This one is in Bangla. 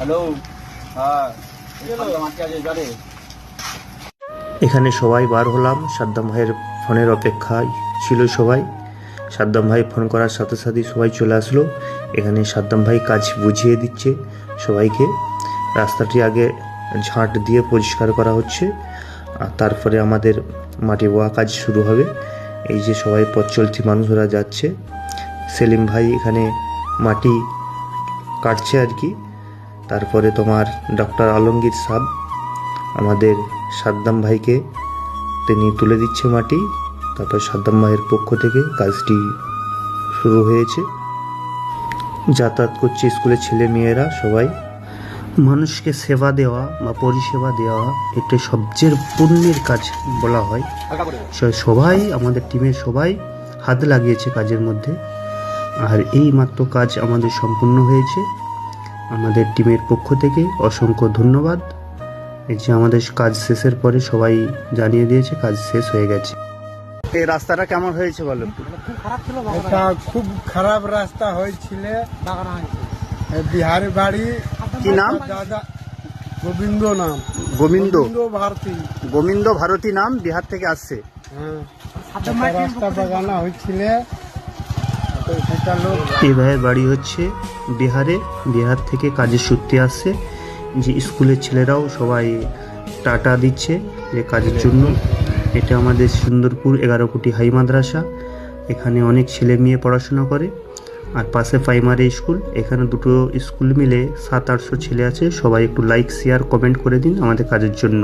হ্যালো, হ্যাঁ মাঠে আছে যারে। এখানে সবাই বার হলাম। সাদ্দাম ভাইয়ের ফোনের অপেক্ষায় ছিল সবাই। সাদ্দাম ভাই ফোন করার সাথে সাথেই সবাই চলে আসলো। এখানে সাদ্দাম ভাই কাজ বুঝিয়ে দিচ্ছে সবাইকে। রাস্তাটি আগে ঝাঁট দিয়ে পরিষ্কার করা হচ্ছে, আর তারপরে আমাদের মাটি বোয়া কাজ শুরু হবে। এই যে সবাই পথ চলতি মানুষরা যাচ্ছে। সেলিম ভাই এখানে মাটি কাটছে আর কি। তারপরে তোমার ডক্টর আলমগীর সাহেব আমাদের সাদ্দাম ভাইকে তিনি তুলে দিচ্ছে মাটি। তারপর সাদ্দাম ভাইয়ের পক্ষ থেকে কাজটি শুরু হয়েছে। যাতায়াত করছে স্কুলের ছেলে মেয়েরা সবাই। মানুষকে সেবা দেওয়া বা পরিষেবা দেওয়া এটা সবচেয়ে পুণ্যের কাজ বলা হয়। সবাই আমাদের টিমের সবাই হাত লাগিয়েছে কাজের মধ্যে, আর এই মাত্র কাজ আমাদের সম্পূর্ণ হয়েছে। আমাদের টিমের পক্ষ থেকে অসংখ্য ধন্যবাদ। এই যে আমাদের কাজ শেষের পরে সবাই জানিয়ে দিয়েছে কাজ শেষ হয়ে গেছে। এই রাস্তাটা কেমন হয়েছে বলো? এটা খুব খারাপ রাস্তা হয়েছিল। বিহারি বাড়ি। কি নাম? দাদা গোবিন্দ নাম। গোবিন্দ ভারতী। গোবিন্দ ভারতী নাম, বিহার থেকে আসছে। হ্যাঁ, রাস্তা বাগানা হয়েছিল। সেটা লোক এই ভাইয়ের বাড়ি হচ্ছে বিহারে। বিহার থেকে কাজের সূত্রে আসছে। যে স্কুলের ছেলেরাও সবাই টাটা দিচ্ছে যে কাজের জন্য। এটা আমাদের সুন্দরপুর 11 কোটি হাই মাদ্রাসা। এখানে অনেক ছেলে মেয়ে পড়াশোনা করে, আর পাশে প্রাইমারি স্কুল। এখানে দুটো স্কুল মিলে 700-800 ছেলে আছে। সবাই একটু লাইক শেয়ার কমেন্ট করে দিন আমাদের কাজের জন্য।